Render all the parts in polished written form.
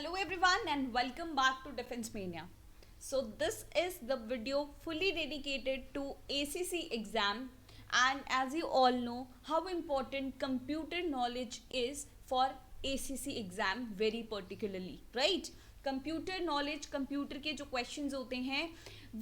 Hello everyone and welcome back to Defense Mania. So this is the video fully dedicated to ACC exam, and as you all know how important computer knowledge is for ACC exam very particularly, right? Computer knowledge, computer के जो questions होते हैं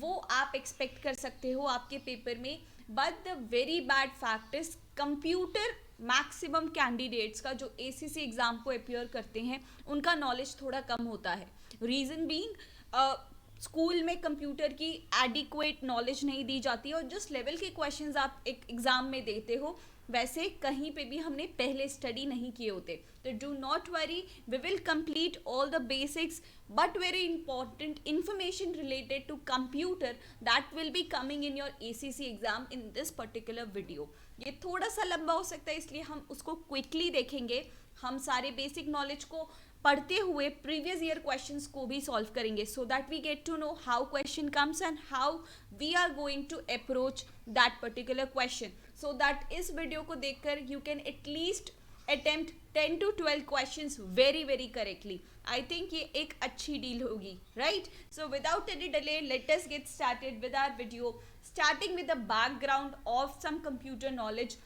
वो आप expect कर सकते हो आपके पेपर में, but the very bad fact is computer maximum candidates का जो एसीसी एग्जाम को अपियर करते हैं उनका नॉलेज थोड़ा कम होता है. रीज़न बीइंग स्कूल में कंप्यूटर की एडिक्वेट नॉलेज नहीं दी जाती और जिस लेवल के क्वेश्चंस आप एक एग्ज़ाम में देते हो वैसे कहीं पे भी हमने पहले स्टडी नहीं किए होते. तो do not worry, we will complete all the basics but very important information related to computer that will be coming in your ACC exam in this particular video. ये थोड़ा सा लंबा हो सकता है इसलिए हम उसको क्विकली देखेंगे. हम सारे बेसिक नॉलेज को पढ़ते हुए प्रीवियस ईयर क्वेश्चंस को भी सॉल्व करेंगे so that we get to know how question comes and how we are going to approach that particular question, so that इस वीडियो को देखकर you can at least attempt 10 to 12 questions very correctly. I think ये एक अच्छी deal होगी, right? So without any delay, let us get started with our video, starting with the background of some computer knowledge.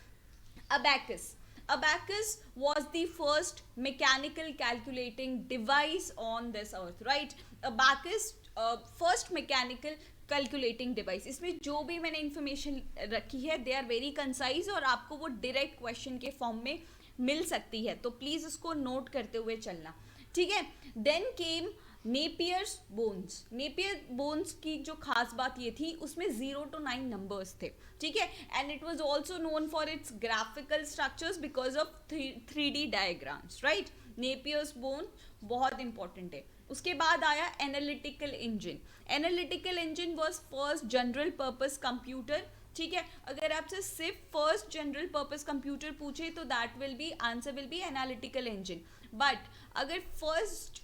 Abacus. Abacus was the first mechanical calculating device on this earth, right? Abacus first mechanical calculating device. इसमें जो भी मैंने information रखी है they are very concise और आपको वो direct question के फॉर्म में मिल सकती है, तो प्लीज़ उसको नोट करते हुए चलना, ठीक है. Then came Napier's bones. Napier bones की जो खास बात ये थी उसमें 0 to 9 नंबर्स थे, ठीक है. And it was also known for its graphical structures because of 3D diagrams, right. Napier's bone बहुत इंपॉर्टेंट है. उसके बाद आया analytical engine. Analytical engine was first general purpose computer, ठीक है. अगर आपसे सिर्फ फर्स्ट जनरल पर्पस कंप्यूटर पूछे तो that will be answer will be analytical engine. But अगर first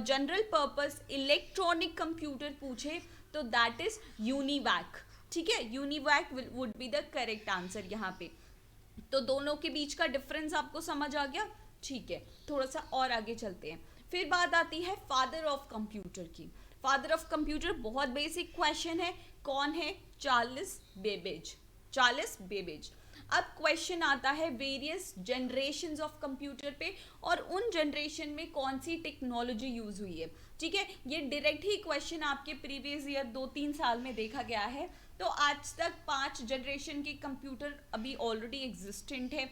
general purpose electronic computer पूछे तो दैट इज यूनिवैक, ठीक है. UNIVAC would be the correct answer यहाँ पे. तो दोनों के बीच का डिफरेंस आपको समझ आ गया, ठीक है. थोड़ा सा और आगे चलते हैं. फिर बात आती है फादर ऑफ कंप्यूटर की. फादर ऑफ कंप्यूटर बहुत बेसिक क्वेश्चन है. कौन है? Charles Babbage. Charles Babbage. अब क्वेश्चन आता है वेरियस जनरेशंस ऑफ कंप्यूटर पे और उन जनरेशन में कौन सी टेक्नोलॉजी यूज हुई है, ठीक है. ये डायरेक्ट ही क्वेश्चन आपके प्रीवियस ईयर 2-3 साल में देखा गया है. तो आज तक 5 जनरेशन के कंप्यूटर अभी ऑलरेडी एग्जिस्टेंट है.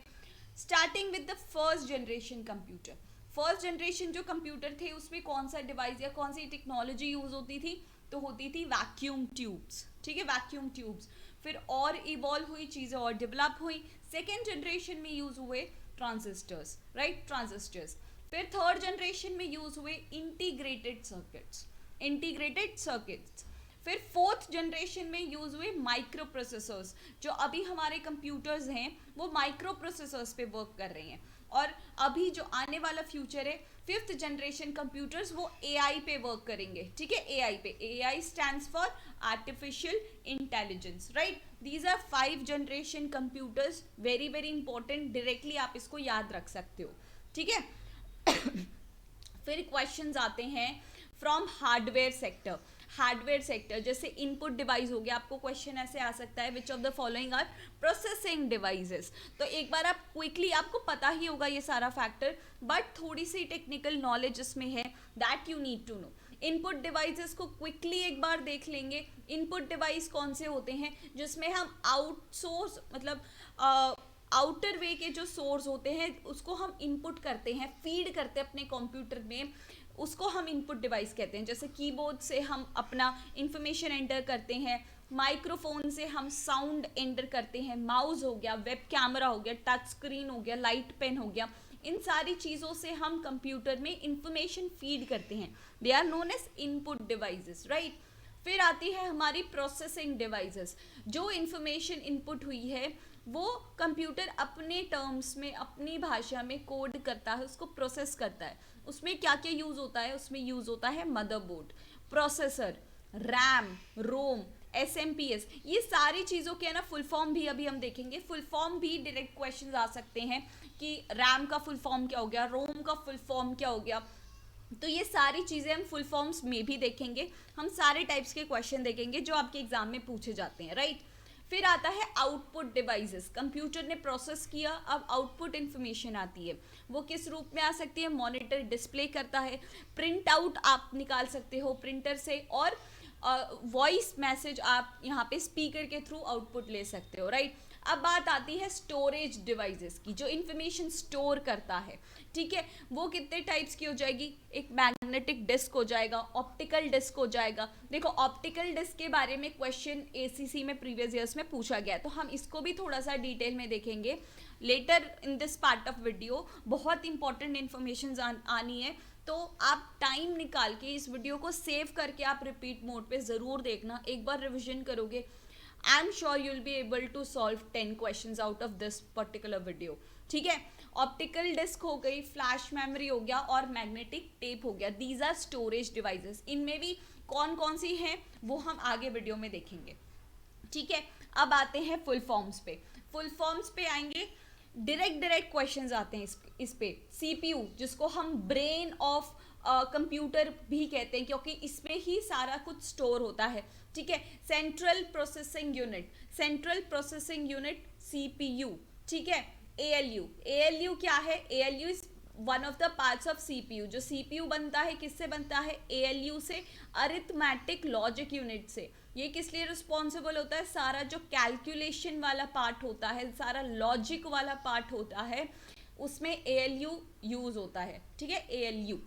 Starting with the first generation computer. First generation जो कंप्यूटर थे उसमें कौन सा डिवाइस या कौन सी टेक्नोलॉजी यूज होती थी? तो होती थी वैक्यूम ट्यूब्स, ठीक है. Vacuum tubes. फिर और इवॉल्व हुई चीज़ें और डेवलप हुई. सेकेंड जनरेशन में यूज हुए ट्रांजिस्टर्स, राइट. ट्रांजिस्टर्स. फिर थर्ड जनरेशन में यूज हुए इंटीग्रेटेड सर्किट्स. Integrated circuits. फिर फोर्थ जनरेशन में यूज हुए माइक्रो प्रोसेसर्स. जो अभी हमारे कंप्यूटर्स हैं वो माइक्रो प्रोसेसर्स पे वर्क कर रहे हैं. और अभी जो आने वाला फ्यूचर है फिफ्थ जनरेशन कंप्यूटर्स वो एआई पे वर्क करेंगे, ठीक है. एआई पे. AI stands for artificial intelligence, right. These are 5 generation computers, very important. Directly आप इसको याद रख सकते हो, ठीक है. फिर क्वेश्चंस आते हैं from hardware sector. Hardware sector जैसे इनपुट डिवाइस हो गया. आपको क्वेश्चन ऐसे आ सकता है which of the following are processing devices. तो एक बार आप क्विकली, आपको पता ही होगा ये सारा फैक्टर, बट थोड़ी सी टेक्निकल नॉलेज इसमें है that you need to know. Input devices को क्विकली एक बार देख लेंगे. इनपुट डिवाइस कौन से होते हैं? जिसमें हम आउटसोर्स मतलब आउटर वे के जो सोर्स होते हैं उसको हम इनपुट करते हैं, फीड करते हैं अपने कंप्यूटर में, उसको हम इनपुट डिवाइस कहते हैं. जैसे कीबोर्ड से हम अपना इंफॉर्मेशन एंटर करते हैं, माइक्रोफोन से हम साउंड एंटर करते हैं, माउस हो गया, वेब कैमरा हो गया, टच स्क्रीन हो गया, लाइट पेन हो गया. इन सारी चीज़ों से हम कंप्यूटर में इंफॉर्मेशन फीड करते हैं. They are known as input devices, right. फिर आती है हमारी प्रोसेसिंग डिवाइसेस. जो इंफॉर्मेशन इनपुट हुई है वो कंप्यूटर अपने टर्म्स में, अपनी भाषा में कोड करता है, उसको प्रोसेस करता है. उसमें क्या क्या यूज़ होता है? उसमें यूज़ होता है मदरबोर्ड, प्रोसेसर, रैम, रोम, SMPS. ये सारी चीज़ों के है ना फुल फॉर्म भी अभी हम देखेंगे. फुल फॉर्म भी डायरेक्ट क्वेश्चंस आ सकते हैं कि रैम का फुल फॉर्म क्या हो गया, रोम का फुल फॉर्म क्या हो गया. तो ये सारी चीज़ें हम फुल फॉर्म्स में भी देखेंगे, हम सारे टाइप्स के क्वेश्चन देखेंगे जो आपके एग्जाम में पूछे जाते हैं, राइट। फिर आता है आउटपुट डिवाइसेस। कंप्यूटर ने प्रोसेस किया, अब आउटपुट इंफॉर्मेशन आती है। वो किस रूप में आ सकती है? मॉनिटर डिस्प्ले करता है, प्रिंट आउट आप निकाल सकते हो प्रिंटर से, और वॉइस मैसेज आप यहाँ पे स्पीकर के थ्रू आउटपुट ले सकते हो, राइट। अब बात आती है स्टोरेज डिवाइसेस की, जो इंफॉर्मेशन स्टोर करता है, ठीक है। वो कितने टाइप्स की हो जाएगी? एक मैग्नेटिक डिस्क हो जाएगा, ऑप्टिकल डिस्क हो जाएगा। देखो ऑप्टिकल डिस्क के बारे में क्वेश्चन एसीसी में प्रीवियस ईयर्स में पूछा गया, तो हम इसको भी थोड़ा सा डिटेल में देखेंगे later in this part of video. बहुत इंपॉर्टेंट इन्फॉर्मेशन आनी है, तो आप टाइम निकाल के इस वीडियो को सेव करके आप रिपीट मोड पे ज़रूर देखना, एक बार रिविजन करोगे, I am sure you will be able to solve 10 questions out of this particular video, ठीक है। ऑप्टिकल डिस्क हो गई, फ्लैश मेमोरी हो गया, और मैग्नेटिक टेप हो गया। These are storage devices. इनमें भी कौन कौन सी हैं वो हम आगे वीडियो में देखेंगे, ठीक है। अब आते हैं फुल फॉर्म्स पे। फुल फॉर्म्स पे आएंगे, डायरेक्ट क्वेश्चंस आते हैं इस पे। सीपीयू, जिसको हम ब्रेन ऑफ कंप्यूटर भी कहते हैं, क्योंकि इसमें ही सारा कुछ स्टोर होता है, ठीक है। Central processing unit, central processing unit CPU, ठीक है। एएलयू, एएलयू क्या है? ALU is one of the parts of CPU. जो सीपीयू बनता है किससे बनता है? एएलयू से, अरिथमेटिक लॉजिक यूनिट से। ये किस लिए रिस्पॉन्सिबल होता है? सारा जो कैलकुलेशन वाला पार्ट होता है, सारा लॉजिक वाला पार्ट होता है, उसमें एएलयू यूज होता है, ठीक है, एएलयू।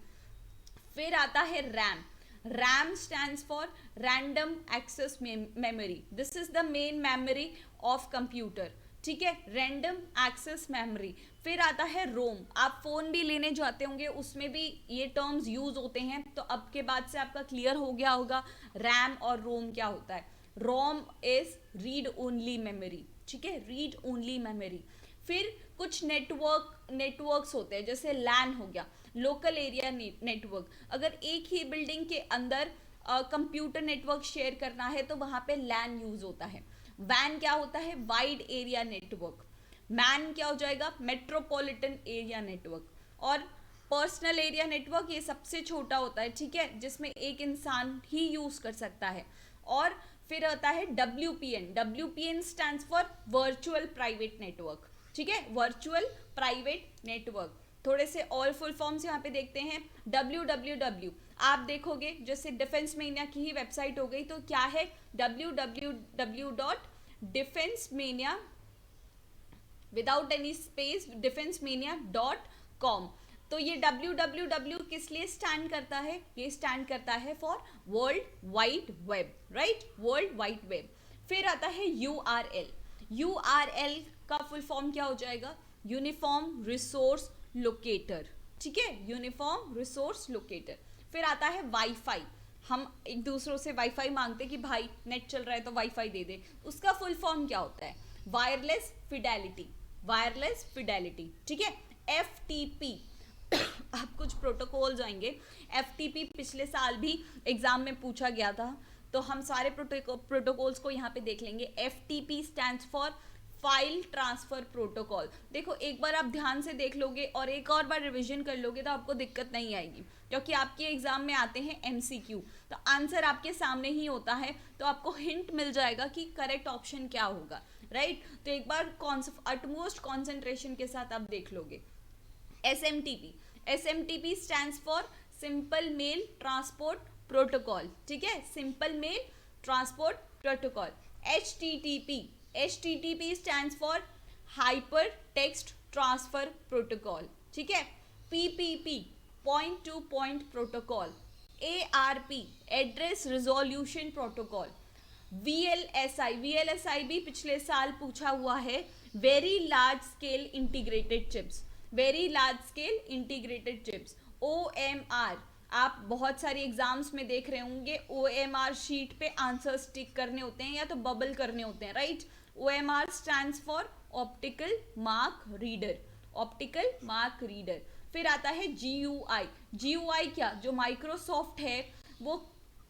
फिर आता है RAM. RAM stands for random access memory. This is the main memory of computer, ठीक है, रैंडम एक्सेस मेमोरी। फिर आता है रोम। आप फोन भी लेने जाते होंगे, उसमें भी ये टर्म्स यूज होते हैं, तो अब के बाद से आपका क्लियर हो गया होगा रैम और रोम क्या होता है। रोम इज रीड ओनली मेमोरी, ठीक है, रीड ओनली मेमोरी। फिर कुछ नेटवर्क्स होते हैं, जैसे लैन हो गया, लोकल एरिया नेटवर्क। अगर एक ही बिल्डिंग के अंदर कंप्यूटर नेटवर्क शेयर करना है तो वहां पे लैन यूज होता है। वैन क्या होता है? Wide area network. मैन क्या हो जाएगा? Metropolitan area network. और पर्सनल एरिया नेटवर्क ये सबसे छोटा होता है, ठीक है, जिसमें एक इंसान ही यूज कर सकता है। और फिर आता है WPN। WPN stands for virtual private network, ठीक है, वर्चुअल प्राइवेट नेटवर्क। थोड़े से और फुल फॉर्म्स यहाँ पे देखते हैं। www, आप देखोगे जैसे डिफेंस मेनिया की ही वेबसाइट हो गई, तो क्या है? www.defensemania without any space defensemania.com। तो ये www किस लिए स्टैंड करता है? ये स्टैंड करता है for world wide web, right, world wide web. फिर आता है URL। URL का फुल फॉर्म क्या हो जाएगा? यूनिफॉर्म रिसोर्स लोकेटर, ठीक है, यूनिफॉर्म रिसोर्स लोकेटर। फिर आता है वाईफाई। हम एक दूसरों से वाईफाई मांगते कि भाई नेट चल रहा है तो वाईफाई दे दे, उसका फुल फॉर्म क्या होता है? वायरलेस फिडेलिटी, वायरलेस फिडेलिटी, ठीक है। FTP अब कुछ प्रोटोकॉल्स आएंगे। FTP पिछले साल भी एग्जाम में पूछा गया था, तो हम सारे प्रोटोकॉल्स को यहाँ पे देख लेंगे। FTP stands for file transfer protocol. देखो एक बार आप ध्यान से देख लोगे और एक और बार रिवीजन कर लोगे तो आपको दिक्कत नहीं आएगी, क्योंकि आपके एग्जाम में आते हैं MCQ, तो आंसर आपके सामने ही होता है, तो आपको हिंट मिल जाएगा कि करेक्ट ऑप्शन क्या होगा, राइट। तो एक बार अटमोस्ट कॉन्सेंट्रेशन के साथ आप देख लोगे। SMTP, SMTP stands for simple mail transport protocol, ठीक है, simple mail transport protocol. HTTP stands for hyper text transfer protocol, ठीक है। PPP point to point protocol. ARP address resolution protocol. VLSI भी पिछले साल पूछा हुआ है, very large scale integrated chips, very large scale integrated chips. OMR आप बहुत सारी एग्जाम्स में देख रहे होंगे, OMR शीट पे आंसर स्टिक करने होते हैं या तो बबल करने होते हैं, right. OMR stands for optical mark reader, optical mark reader. फिर आता है GUI। GUI क्या? जो माइक्रोसॉफ्ट है वो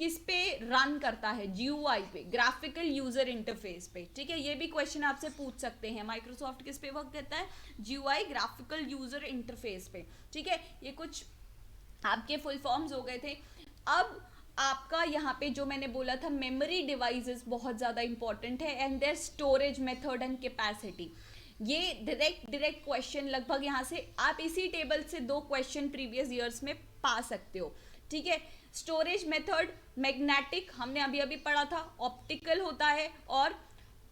किस पे रन करता है? GUI पे, ग्राफिकल यूजर इंटरफेस पे, ठीक है। ये भी क्वेश्चन आपसे पूछ सकते हैं, माइक्रोसॉफ्ट किस पे वर्क करता है? GUI, ग्राफिकल यूजर इंटरफेस पे, ठीक है। ये कुछ आपके फुल फॉर्म्स हो गए थे। अब आपका यहाँ पे जो मैंने बोला था मेमोरी डिवाइसेस बहुत ज़्यादा इंपॉर्टेंट है and their storage method and capacity. ये डायरेक्ट क्वेश्चन लगभग यहाँ से आप इसी टेबल से 2 क्वेश्चन प्रीवियस ईयर्स में पा सकते हो, ठीक है। स्टोरेज मेथड, मैग्नेटिक हमने अभी अभी पढ़ा था, ऑप्टिकल होता है और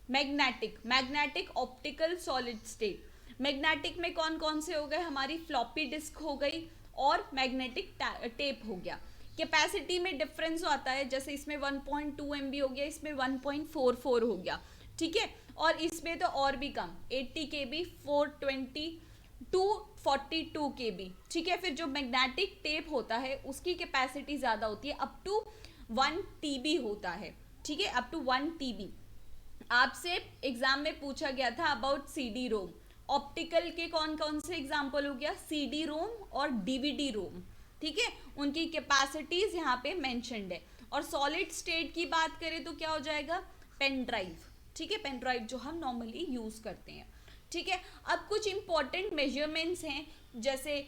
magnetic optical solid state. Magnetic में कौन कौन से हो गए, हमारी फ्लॉपी डिस्क हो गई और मैग्नेटिक टेप हो गया। कैपेसिटी में डिफरेंस आता है, जैसे इसमें 1.2 MB हो गया, इसमें 1.44 हो गया, ठीक है। और इसमें तो और भी कम 80 KB 420 टू 42 KB, ठीक है। फिर जो मैग्नेटिक टेप होता है उसकी कैपेसिटी ज़्यादा होती है, अप टू 1 TB होता है, ठीक है, अप टू 1 TB। आपसे एग्जाम में पूछा गया था अबाउट CD रोम। ऑप्टिकल के कौन कौन से एग्जाम्पल हो गया, CD रोम और DVD रोम, ठीक है। उनकी कैपेसिटीज यहाँ पे मेंशन्ड है। और सॉलिड स्टेट की बात करें तो क्या हो जाएगा, पेन ड्राइव, ठीक है, पेन ड्राइव जो हम नॉर्मली यूज करते हैं, ठीक है। अब कुछ इंपॉर्टेंट मेजरमेंट्स हैं, जैसे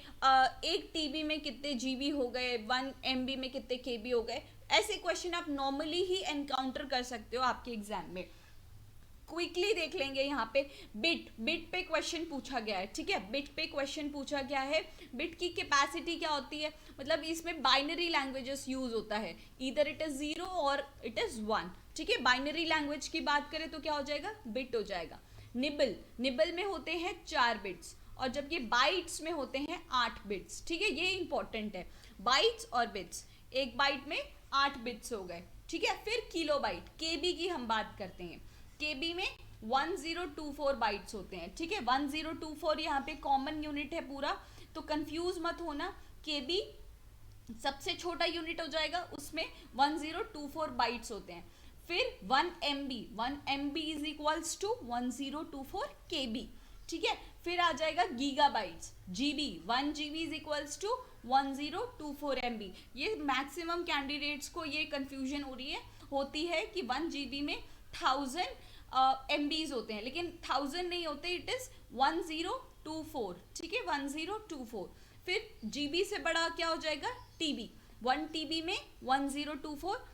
1 TB में कितने GB हो गए, 1 MB में कितने KB हो गए। ऐसे क्वेश्चन आप नॉर्मली ही एनकाउंटर कर सकते हो आपके एग्जाम में। क्विकली देख लेंगे यहाँ पे, बिट पे क्वेश्चन पूछा गया है, ठीक है। बिट पे क्वेश्चन पूछा गया है, बिट की कैपेसिटी क्या होती है, मतलब इसमें बाइनरी लैंग्वेजेस यूज होता है, इधर इट इज 0 और इट इज 1, ठीक है। बाइनरी लैंग्वेज की बात करें तो क्या हो जाएगा, बिट हो जाएगा। निबल में होते हैं 4 बिट्स और जबकि बाइट्स में होते हैं 8 बिट्स, ठीक है। ये इंपॉर्टेंट है, बाइट्स और बिट्स, एक बाइट में 8 बिट्स हो गए, ठीक है। फिर किलोबाइट, केबी की हम बात करते हैं, केबी में 1024 बाइट्स होते हैं, ठीक है। 1024 यहाँ पे कॉमन यूनिट है पूरा, तो कंफ्यूज मत होना, केबी सबसे छोटा यूनिट हो जाएगा, उसमें 1024 बाइट्स होते हैं। फिर 1 MB is equals to 1024 KB, ठीक है। फिर आ जाएगा gigabytes, GB 1 GB is equals to 1024 MB। ये मैक्सिमम कैंडिडेट्स को ये कंफ्यूजन होती है कि 1 GB में 1000 MBs होते हैं, लेकिन 1000 नहीं होते, इट इज 1024, ठीक है, 1024। फिर GB से बड़ा क्या हो जाएगा, TB, 1 TB में 1024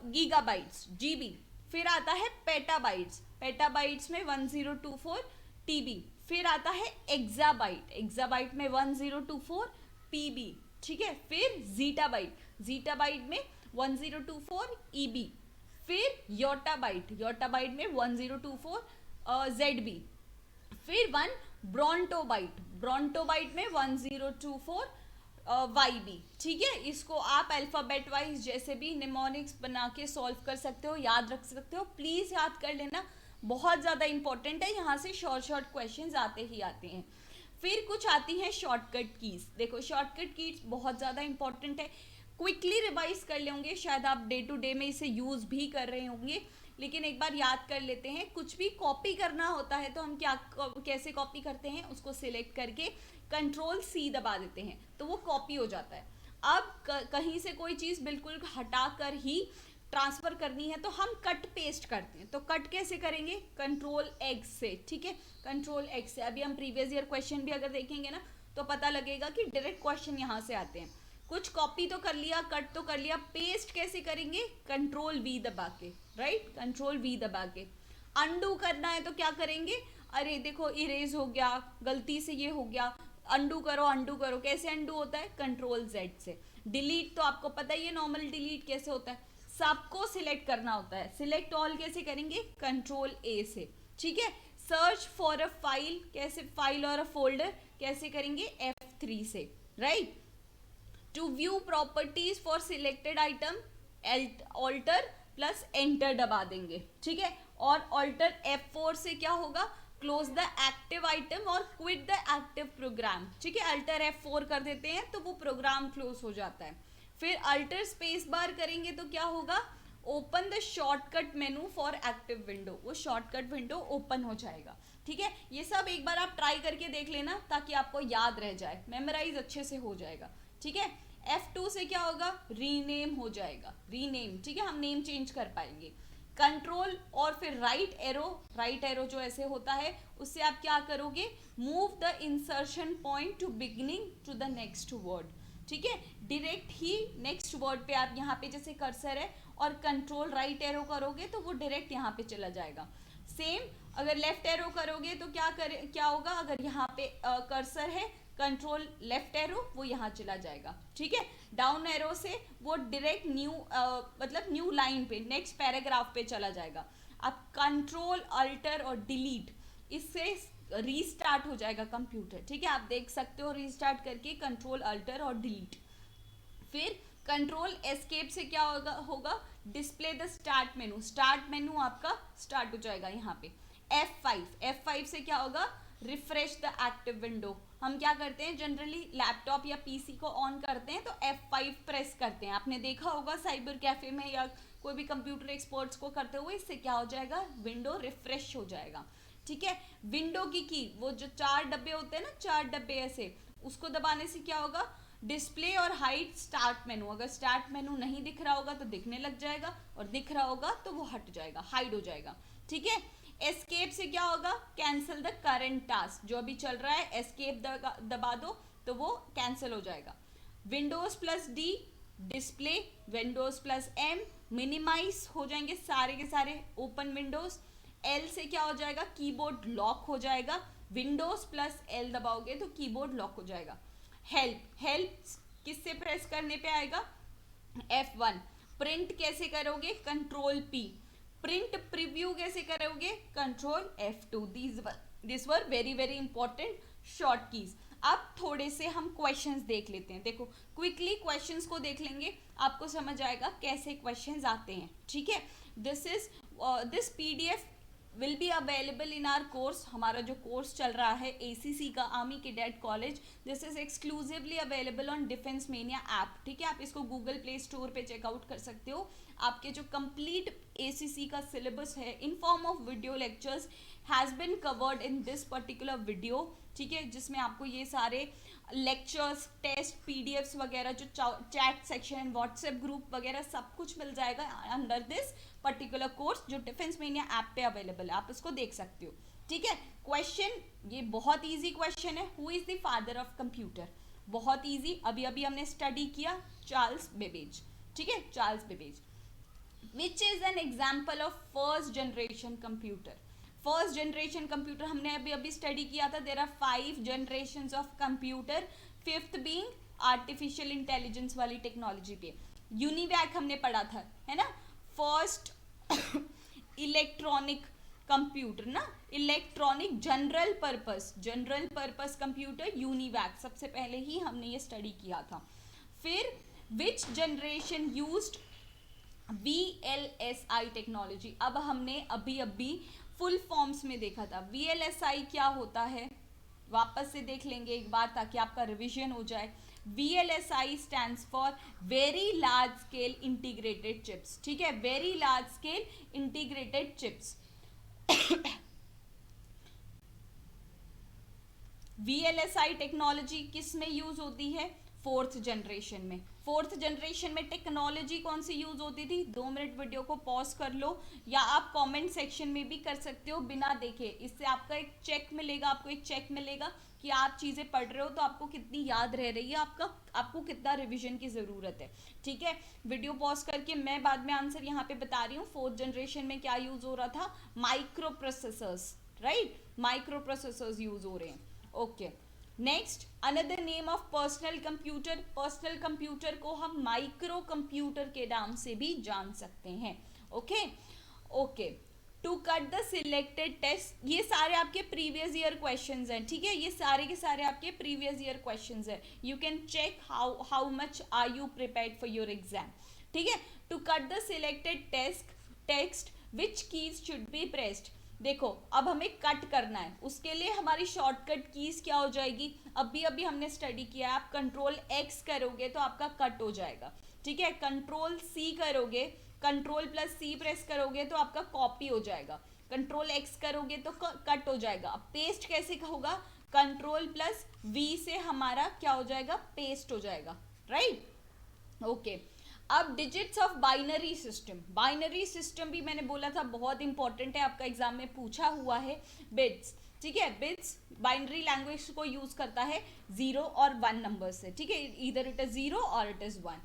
गीगाबाइट्स GB। फिर आता है पेटाबाइट्स में 1024 TB। फिर आता है एक्साबाइट में 1024 PB, ठीक है। फिर जीटाबाइट में 1024 EB। फिर योटाबाइट में 1024 ZB। फिर 1 ब्रोंटोबाइट में 1024 YB, ठीक है। इसको आप अल्फाबेट वाइज जैसे भी निमोनिक्स बना के सॉल्व कर सकते हो, याद रख सकते हो, प्लीज याद कर लेना, बहुत ज़्यादा इंपॉर्टेंट है, यहाँ से शॉर्ट क्वेश्चंस आते ही आते हैं। फिर कुछ आती हैं शॉर्टकट कीज, देखो शॉर्टकट कीज बहुत ज़्यादा इंपॉर्टेंट है, क्विकली रिवाइज कर लेंगे, शायद आप डे टू डे में इसे यूज़ भी कर रहे होंगे, लेकिन एक बार याद कर लेते हैं। कुछ भी कॉपी करना होता है तो हम कैसे कॉपी करते हैं, उसको सिलेक्ट करके Ctrl+C दबा देते हैं तो वो कॉपी हो जाता है। अब कहीं से कोई चीज़ बिल्कुल हटा कर ही ट्रांसफ़र करनी है तो हम कट पेस्ट करते हैं, तो कट कैसे करेंगे, Ctrl+X से, ठीक है, Ctrl+X से। अभी हम प्रीवियस ईयर क्वेश्चन भी अगर देखेंगे ना तो पता लगेगा कि डायरेक्ट क्वेश्चन यहाँ से आते हैं। कुछ कॉपी तो कर लिया, कट तो कर लिया, पेस्ट कैसे करेंगे, Ctrl+V दबा के, राइट, Ctrl+V दबा के। अंडू करना है तो क्या करेंगे, अरे देखो इरेज हो गया, गलती से ये हो गया, अंडू करो, कैसे अंडू होता है, Ctrl+Z से। डिलीट तो आपको पता ही है नॉर्मल डिलीट कैसे होता है, सबको सिलेक्ट करना होता है, सिलेक्ट ऑल कैसे करेंगे, Ctrl+A से, ठीक है। सर्च फॉर अ फाइल, कैसे, फाइल और अ फोल्डर कैसे करेंगे, F3 से, राइट। To view properties for selected item alt plus enter दबा देंगे, ठीक है। और ऑल्टर F4 से क्या होगा, क्लोज द एक्टिव आइटम और क्विट द एक्टिव प्रोग्राम, ठीक है। अल्टर F4 कर देते हैं तो वो प्रोग्राम क्लोज हो जाता है। फिर अल्टर स्पेस बार करेंगे तो क्या होगा, open the shortcut menu for active window, वो शॉर्टकट विंडो ओपन हो जाएगा, ठीक है। ये सब एक बार आप ट्राई करके देख लेना ताकि आपको याद रह जाए, मेमोराइज अच्छे से हो जाएगा, ठीक है। F2 से क्या होगा, रीनेम हो जाएगा, रीनेम, ठीक है, हम नेम चेंज कर पाएंगे। कंट्रोल और फिर राइट एरो जो ऐसे होता है उससे आप क्या करोगे, move the insertion point to beginning to the next word, ठीक है, डायरेक्ट ही नेक्स्ट वर्ड पे आप यहाँ पे जैसे कर्सर है और कंट्रोल राइट एरो करोगे तो वो डायरेक्ट यहाँ पे चला जाएगा। सेम अगर लेफ्ट एरो करोगे तो क्या होगा, अगर यहाँ पे कर्सर है, कंट्रोल लेफ्ट एरो, वो यहाँ चला जाएगा। ठीक है, डाउन एरो से वो डायरेक्ट न्यू मतलब न्यू लाइन पे नेक्स्ट पैराग्राफ पे चला जाएगा। अब कंट्रोल अल्टर और डिलीट, इससे रीस्टार्ट हो जाएगा कंप्यूटर। ठीक है, आप देख सकते हो रीस्टार्ट करके कंट्रोल अल्टर और डिलीट। फिर कंट्रोल एस्केप से क्या होगा display the start menu, start menu आपका स्टार्ट हो जाएगा यहाँ पे। F5 से क्या होगा, रिफ्रेश द एक्टिव विंडो। हम क्या करते हैं जनरली लैपटॉप या पीसी को ऑन करते हैं तो F5 प्रेस करते हैं, आपने देखा होगा साइबर कैफे में या कोई भी कंप्यूटर एक्सपर्ट्स को करते हुए, इससे क्या हो जाएगा, विंडो रिफ्रेश हो जाएगा। ठीक है, विंडो की वो जो 4 डब्बे होते हैं ना, 4 डब्बे ऐसे, उसको दबाने से क्या होगा, डिस्प्ले और हाइड स्टार्ट मेनू। अगर स्टार्ट मेनू नहीं दिख रहा होगा तो दिखने लग जाएगा, और दिख रहा होगा तो वो हट जाएगा, हाइड हो जाएगा। ठीक है, एस्केप से क्या होगा, कैंसिल द करंट टास्क, जो अभी चल रहा है एस्केप दबा दो तो वो कैंसिल हो जाएगा। Windows plus D display, Windows plus M minimize हो जाएंगे सारे के सारे ओपन विंडोज। एल से क्या हो जाएगा, कीबोर्ड लॉक हो जाएगा, विंडोज प्लस एल दबाओगे तो कीबोर्ड लॉक हो जाएगा। हेल्प किससे प्रेस करने पे आएगा, F1। प्रिंट कैसे करोगे, कंट्रोल P। प्रिंट प्रीव्यू कैसे करोगे, control F2। This were very very important short keys. अब थोड़े से हम क्वेश्चंस देख लेते हैं। देखो क्विकली क्वेश्चंस को देख लेंगे, आपको समझ आएगा कैसे क्वेश्चंस आते हैं। ठीक है, this PDF will be available in are course. हमारा जो कोर्स चल रहा है ACC का, army cadet college, this is exclusively available on defence mania app. ठीक है, आप इसको गूगल प्ले स्टोर पे चेकआउट कर सकते हो। आपके जो कंप्लीट ACC का सिलेबस है in form of video lectures has been covered in this particular video. ठीक है, जिसमें आपको ये सारे लेक्चर्स, टेस्ट, PDFs वगैरह, जो चैट सेक्शन, व्हाट्सएप ग्रुप वगैरह सब कुछ मिल जाएगा अंडर दिस पर्टिकुलर कोर्स जो डिफेंस मेनिया ऐप पे अवेलेबल है, आप इसको देख सकते हो। ठीक है, क्वेश्चन ये बहुत इजी क्वेश्चन है, who is the father of computer, बहुत इजी, अभी अभी हमने स्टडी किया, चार्ल्स बेबेज। ठीक है, Charles Babbage. Which is an example of first generation computer, first generation computer हमने अभी अभी स्टडी किया था। There are 5 generations of computer, fifth being artificial intelligence वाली टेक्नोलॉजी पे। यूनिवैक हमने पढ़ा था, है ना, फर्स्ट इलेक्ट्रॉनिक कंप्यूटर ना, electronic general purpose computer UNIVAC, सबसे पहले ही हमने ये स्टडी किया था। फिर विच जनरेशन यूज्ड VLSI टेक्नोलॉजी, अब हमने अभी अभी फुल फॉर्म्स में देखा था। VLSI क्या होता है, वापस से देख लेंगे एक बार ताकि आपका रिवीजन हो जाए। VLSI stands for very large scale integrated chips. ठीक है, very large scale integrated chips. VLSI technology किस में यूज होती है, फोर्थ जनरेशन में। फोर्थ जनरेशन में टेक्नोलॉजी कौन सी यूज होती थी, 2 मिनट वीडियो को पॉज कर लो, या आप कमेंट सेक्शन में भी कर सकते हो बिना देखे। इससे आपका एक चेक मिलेगा कि आप चीजें पढ़ रहे हो तो आपको कितनी याद रह रही है, आपको कितना रिवीजन की जरूरत है। ठीक है, वीडियो पॉज करके मैं बाद में आंसर यहाँ पे बता रही हूँ। फोर्थ जनरेशन में क्या यूज हो रहा था, micro processors, right, micro processors use हो रहे हैं। Okay, next another name of personal computer, personal computer को हम माइक्रो कंप्यूटर के नाम से भी जान सकते हैं। Okay, to cut the selected test, ये सारे आपके प्रीवियस ईयर क्वेश्चंस हैं। ठीक है, ये सारे के सारे आपके प्रीवियस ईयर क्वेश्चंस हैं। You can check how much are you prepared for your exam. ठीक है, to cut the selected text which keys should be pressed, देखो अब हमें कट करना है, उसके लिए हमारी शॉर्टकट कीज क्या हो जाएगी, अभी हमने स्टडी किया है, आप कंट्रोल X करोगे तो आपका कट हो जाएगा। ठीक है, कंट्रोल C करोगे, कंट्रोल प्लस C प्रेस करोगे तो आपका कॉपी हो जाएगा, कंट्रोल X करोगे तो कट हो जाएगा। अब पेस्ट कैसे होगा, कंट्रोल प्लस V से हमारा क्या हो जाएगा, पेस्ट हो जाएगा, राइट। ओके, अब digits of binary system, binary system भी मैंने बोला था बहुत इंपॉर्टेंट है, आपका एग्जाम में पूछा हुआ है, बिट्स। ठीक है, बिट्स बाइनरी लैंग्वेज को यूज करता है 0 और 1 नंबर से, ठीक है, इधर इट इज 0 और it is 1.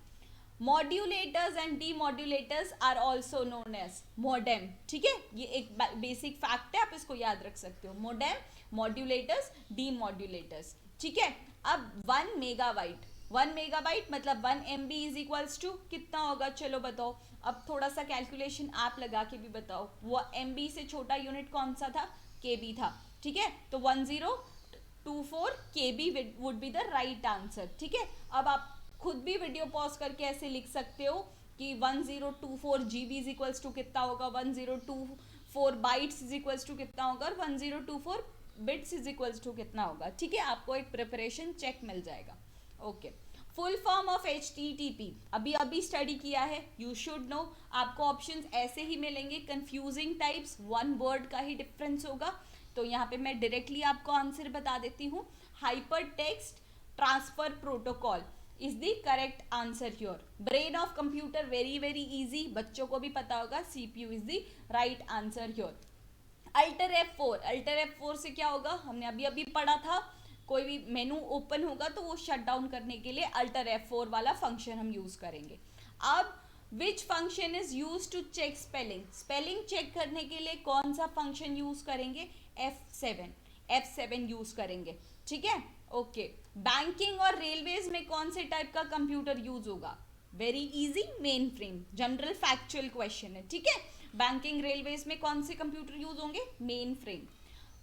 Modulators and demodulators are also known as modem, ठीक है, ये एक बेसिक फैक्ट है, आप इसको याद रख सकते हो. मॉडेम, मॉड्यूलेटर्स, डीमॉड्यूलेटर्स, ठीक है. अब 1 मेगाबाइट, 1 मेगाबाइट मतलब 1 MB इज इक्वल्स टू कितना होगा, चलो बताओ. अब थोड़ा सा कैलकुलेशन आप लगा के भी बताओ. वो MB से छोटा यूनिट कौन सा था, KB था, ठीक है. तो 1024 KB would be the right answer, ठीक है. अब आप खुद भी वीडियो पॉज करके ऐसे लिख सकते हो कि 1024 GB इज इक्वल्स टू कितना होगा, 1024 बाइट्स इज इक्वल्स टू कितना होगा, और 1024 बिट्स इज इक्वल्स टू कितना होगा, ठीक है. आपको एक प्रिपरेशन चेक मिल जाएगा. Okay, full form of HTTP अभी स्टडी किया है, यू शुड नो. आपको ऑप्शंस ऐसे ही मिलेंगे, कंफ्यूजिंग टाइप्स, वन वर्ड का ही डिफरेंस होगा. तो यहाँ पे मैं डायरेक्टली आपको आंसर बता देती हूँ. Hyper text transfer protocol is the correct answer your. Brain of computer, very very easy, बच्चों को भी पता होगा. CPU is the right answer your. Alter F4, alter F4 से क्या होगा, हमने अभी पढ़ा था. कोई भी मेनू ओपन होगा तो वो शट डाउन करने के लिए अल्टर F4 वाला फंक्शन हम यूज करेंगे. अब which function is use to check spelling, spelling check करने के लिए कौन सा फंक्शन यूज करेंगे, F7 यूज करेंगे, ठीक है. ओके, बैंकिंग और रेलवेज में कौन से टाइप का कंप्यूटर यूज होगा, very easy, main frame. General factual question है, ठीक है. बैंकिंग रेलवेज में कौन से कंप्यूटर यूज होंगे, main frame.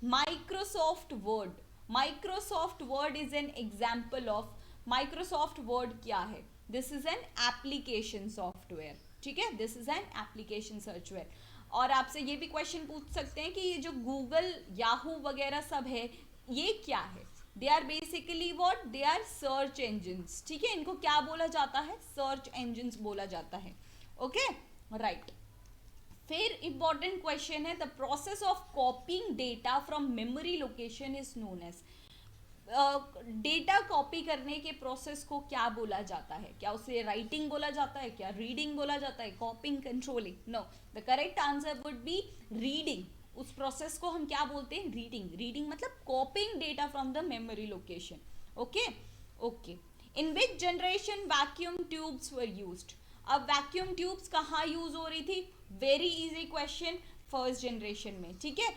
Microsoft word, Microsoft word is an example of, Microsoft word क्या है, this is an application software, ठीक है, this is an application software. और आपसे ये भी क्वेश्चन पूछ सकते हैं कि ये जो गूगल, याहू वगैरह सब है, ये क्या है, they are basically what, they are search engines, ठीक है. इनको क्या बोला जाता है, सर्च इंजिन्स बोला जाता है. Okay, right. फिर इंपॉर्टेंट क्वेश्चन है, the process of copying data from memory location is known as, data copy करने के प्रोसेस को क्या बोला जाता है, क्या उसे राइटिंग बोला जाता है, क्या रीडिंग बोला जाता है, copying, controlling, no. The correct answer would be reading. उस प्रोसेस को हम क्या बोलते हैं, रीडिंग. रीडिंग मतलब copying data from the memory location. Okay, okay. In which generation vacuum tubes were used, अब वैक्यूम ट्यूब्स कहाँ यूज हो रही थी, very easy question, first generation में, ठीक है.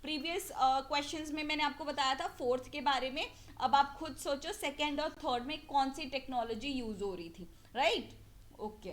प्रीवियस क्वेश्चंस में मैंने आपको बताया था फोर्थ के बारे में. अब आप खुद सोचो सेकेंड और थर्ड में कौन सी टेक्नोलॉजी यूज हो रही थी, राइट. ओके,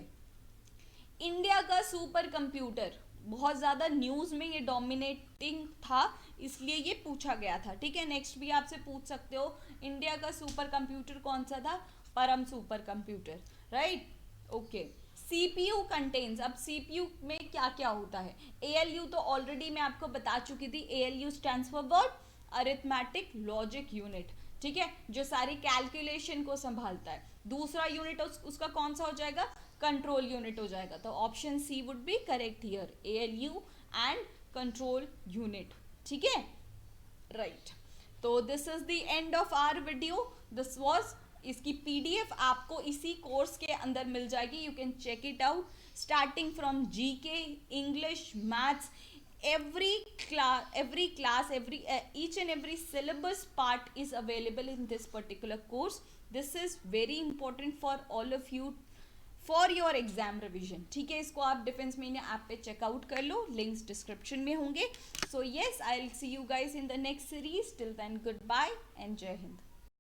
इंडिया का सुपर कंप्यूटर बहुत ज़्यादा न्यूज़ में ये डोमिनेटिंग था, इसलिए ये पूछा गया था, ठीक है. नेक्स्ट भी आपसे पूछ सकते हो, इंडिया का सुपर कंप्यूटर कौन सा था, परम super computer, right. Okay, CPU contains, अब CPU में क्या क्या होता है, ALU तो ऑलरेडी मैं आपको बता चुकी थी. ALU stands for word arithmetic logic unit, ठीक है, जो सारी कैलकुलेशन को संभालता है. दूसरा यूनिट उसका कौन सा हो जाएगा, कंट्रोल यूनिट हो जाएगा. तो option C would be correct here, ALU and control unit, ठीक है, राइट. तो this is the end of our video. This was, इसकी PDF आपको इसी कोर्स के अंदर मिल जाएगी. You can check it out, starting from GK, English, maths, every class, each and every syllabus part is available in this particular course. This is very important for all of you for your exam revision, ठीक है. इसको आप defence media app पे checkout कर लो, links description में होंगे. सो yes, I'll see you guys in the next series. Till then, goodbye and जय हिंद.